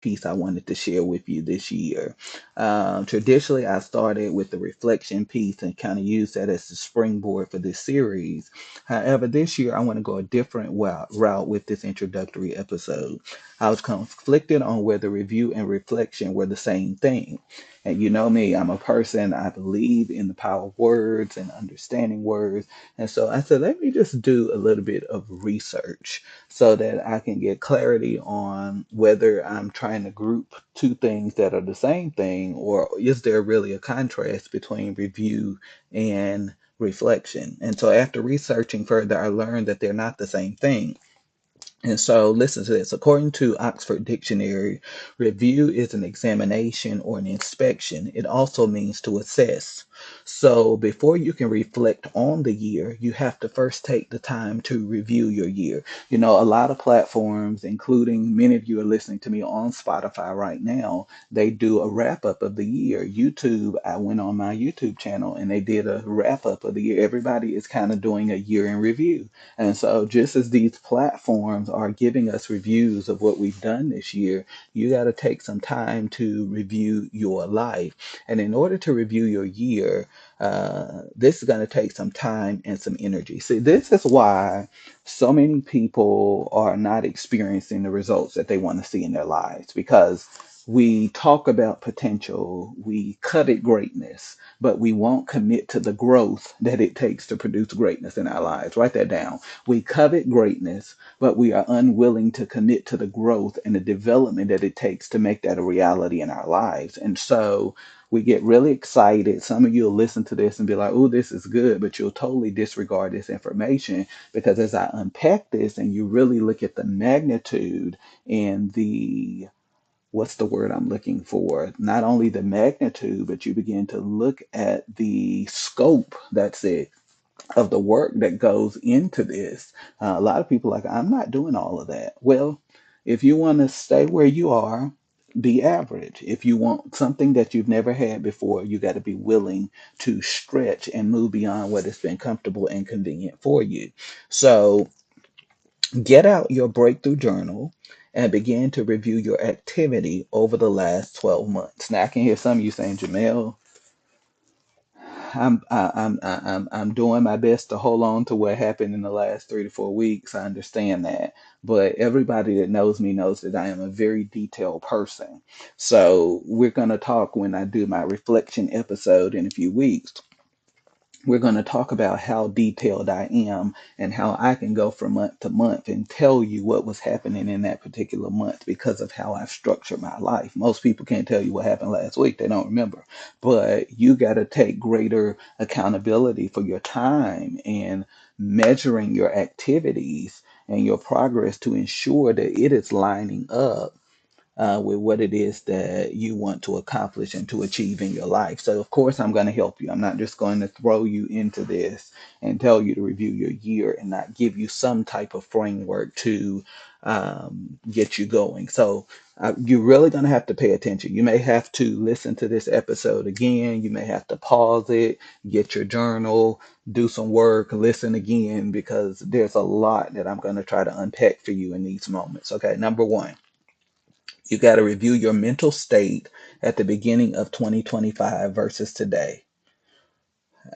piece I wanted to share with you this year. Traditionally, I started with the reflection piece and kind of used that as the springboard for this series. However, this year I want to go a different route with this introductory episode. I was conflicted on whether review and reflection were the same thing. And you know me, I'm a person, I believe in the power of words and understanding words. And so I said, let me just do a little bit of research so that I can get clarity on whether I'm trying to group two things that are the same thing, or is there really a contrast between review and reflection. And so after researching further, I learned that they're not the same thing. And so, listen to this. According to Oxford Dictionary, review is an examination or an inspection. It also means to assess. So, before you can reflect on the year, you have to first take the time to review your year. You know, a lot of platforms, including many of you are listening to me on Spotify right now, they do a wrap up of the year. YouTube, I went on my YouTube channel and they did a wrap up of the year. Everybody is kind of doing a year in review. And so, just as these platforms are giving us reviews of what we've done this year, you got to take some time to review your life. And in order to review your year, this is going to take some time and some energy. See, this is why so many people are not experiencing the results that they want to see in their lives because we talk about potential, we covet greatness, but we won't commit to the growth that it takes to produce greatness in our lives. Write that down. We covet greatness, but we are unwilling to commit to the growth and the development that it takes to make that a reality in our lives. And so we get really excited. Some of you will listen to this and be like, oh, this is good, but you'll totally disregard this information because as I unpack this and you really look at the magnitude and the what's the word I'm looking for? Not only the magnitude, but you begin to look at the scope, that's it, of the work that goes into this. A lot of people are like, I'm not doing all of that. Well, if you want to stay where you are, be average. If you want something that you've never had before, you got to be willing to stretch and move beyond what has been comfortable and convenient for you. So, get out your breakthrough journal and begin to review your activity over the last 12 months. Now, I can hear some of you saying, Jamel, I'm doing my best to hold on to what happened in the last 3 to 4 weeks. I understand that, but everybody that knows me knows that I am a very detailed person. So we're gonna talk when I do my reflection episode in a few weeks. We're going to talk about how detailed I am and how I can go from month to month and tell you what was happening in that particular month because of how I've structured my life. Most people can't tell you what happened last week, they don't remember. But you got to take greater accountability for your time and measuring your activities and your progress to ensure that it is lining up with what it is that you want to accomplish and to achieve in your life. So, of course, I'm going to help you. I'm not just going to throw you into this and tell you to review your year and not give you some type of framework to get you going. So, you're really going to have to pay attention. You may have to listen to this episode again. You may have to pause it, get your journal, do some work, listen again, because there's a lot that I'm going to try to unpack for you in these moments. Okay, number one, you got to review your mental state at the beginning of 2025 versus today.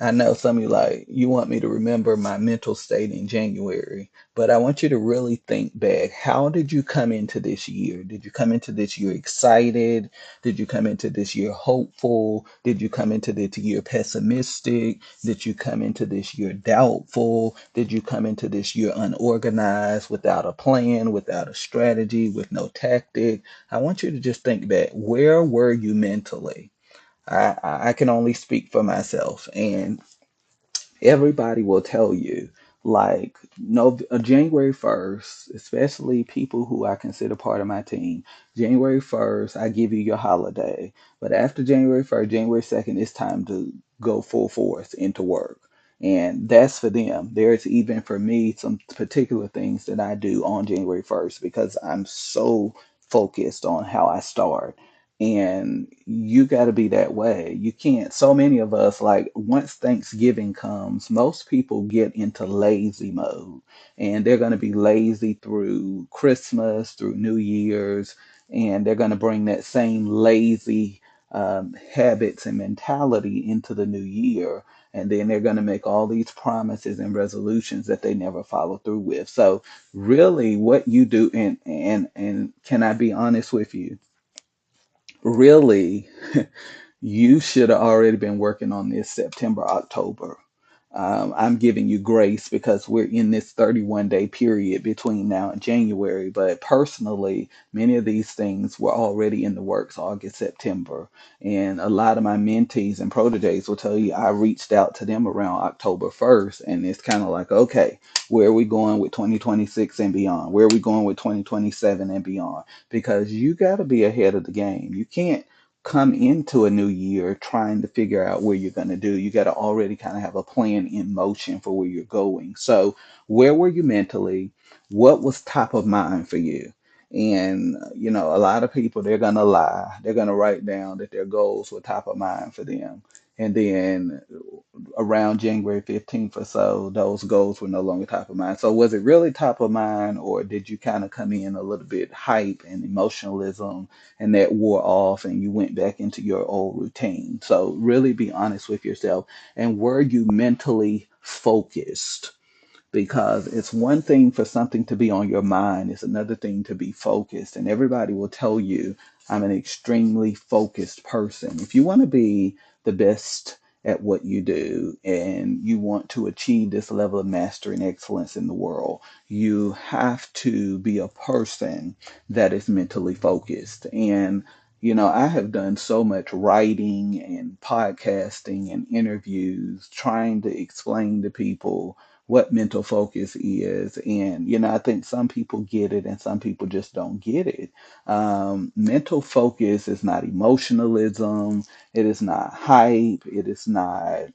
I know some of you like, you want me to remember my mental state in January, but I want you to really think back. How did you come into this year? Did you come into this year excited? Did you come into this year hopeful? Did you come into this year pessimistic? Did you come into this year doubtful? Did you come into this year unorganized, without a plan, without a strategy, with no tactic? I want you to just think back. Where were you mentally? I can only speak for myself, and everybody will tell you, like, no, January 1st, especially people who I consider part of my team, January 1st, I give you your holiday. But after January 1st, January 2nd, it's time to go full force into work. And that's for them. There's even for me some particular things that I do on January 1st because I'm so focused on how I start. And you got to be that way. You can't. So many of us, like, once Thanksgiving comes, most people get into lazy mode. And they're going to be lazy through Christmas, through New Year's. and they're going to bring that same lazy habits and mentality into the new year. And then they're going to make all these promises and resolutions that they never follow through with. So really what you do, and can I be honest with you? Really, you should have already been working on this September, October. I'm giving you grace because we're in this 31-day period between now and January. But personally, many of these things were already in the works August, September. And a lot of my mentees and proteges will tell you I reached out to them around October 1st. And it's kind of like, okay, where are we going with 2026 and beyond? Where are we going with 2027 and beyond? Because you got to be ahead of the game. You can't come into a new year trying to figure out where you're going to do. You got to already kind of have a plan in motion for where you're going. So, where were you mentally? What was top of mind for you? And, a lot of people, they're going to lie. They're going to write down that their goals were top of mind for them. And then around January 15th or so, those goals were no longer top of mind. So, was it really top of mind, or did you kind of come in a little bit hype and emotionalism and that wore off and you went back into your old routine? So, really be honest with yourself. And were you mentally focused? Because it's one thing for something to be on your mind, it's another thing to be focused. And everybody will tell you, I'm an extremely focused person. If you want to be the best at what you do and you want to achieve this level of mastery and excellence in the world, you have to be a person that is mentally focused. And I have done so much writing and podcasting and interviews trying to explain to people what mental focus is. And, I think some people get it and some people just don't get it. Mental focus is not emotionalism, it is not hype, it is not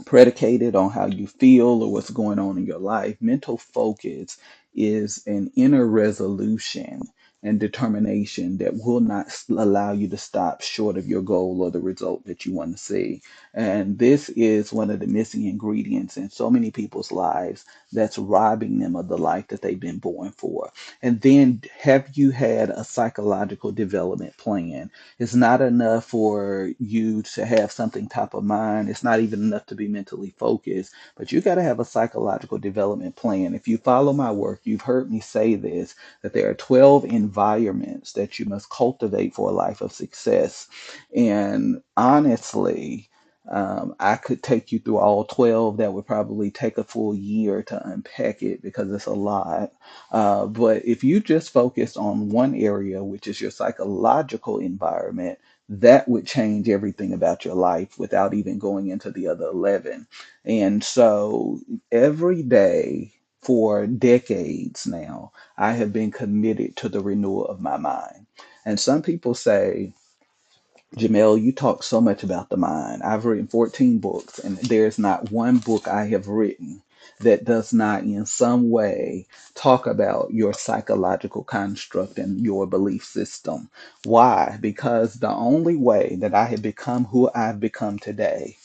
predicated on how you feel or what's going on in your life. Mental focus is an inner resolution and determination that will not allow you to stop short of your goal or the result that you want to see. And this is one of the missing ingredients in so many people's lives that's robbing them of the life that they've been born for. And then, have you had a psychological development plan? It's not enough for you to have something top of mind. It's not even enough to be mentally focused, but you got to have a psychological development plan. If you follow my work, you've heard me say this, that there are 12 environments that you must cultivate for a life of success. And honestly, I could take you through all 12. That would probably take a full year to unpack it because it's a lot. But if you just focus on one area, which is your psychological environment, that would change everything about your life without even going into the other 11. And so every day for decades now, I have been committed to the renewal of my mind. And some people say, Jamel, you talk so much about the mind. I've written 14 books, and there's not one book I have written that does not, in some way, talk about your psychological construct and your belief system. Why? Because the only way that I have become who I've become today,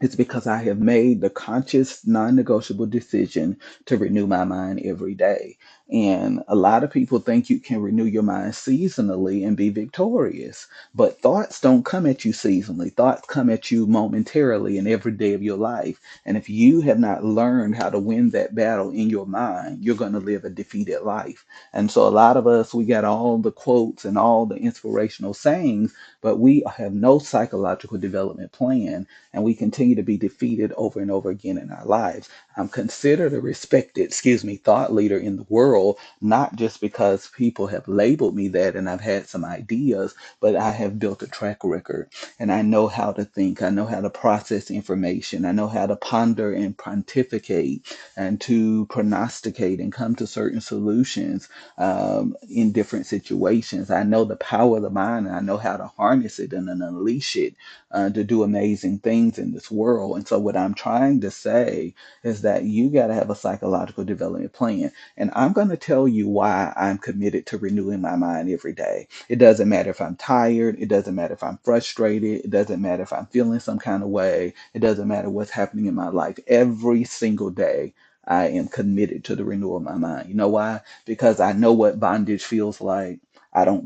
it's because I have made the conscious, non negotiable decision to renew my mind every day. And a lot of people think you can renew your mind seasonally and be victorious. But thoughts don't come at you seasonally, thoughts come at you momentarily in every day of your life. And if you have not learned how to win that battle in your mind, you're going to live a defeated life. And so a lot of us, we got all the quotes and all the inspirational sayings, but we have no psychological development plan, and we continue to be defeated over and over again in our lives. I'm considered a respected, thought leader in the world, not just because people have labeled me that and I've had some ideas, but I have built a track record and I know how to think. I know how to process information. I know how to ponder and pontificate and to prognosticate and come to certain solutions in different situations. I know the power of the mind and I know how to harness it and then unleash it to do amazing things in this world. And so, what I'm trying to say is that you got to have a psychological development plan. And I'm going to tell you why I'm committed to renewing my mind every day. It doesn't matter if I'm tired, it doesn't matter if I'm frustrated, it doesn't matter if I'm feeling some kind of way, it doesn't matter what's happening in my life. Every single day, I am committed to the renewal of my mind. You know why? Because I know what bondage feels like. I don't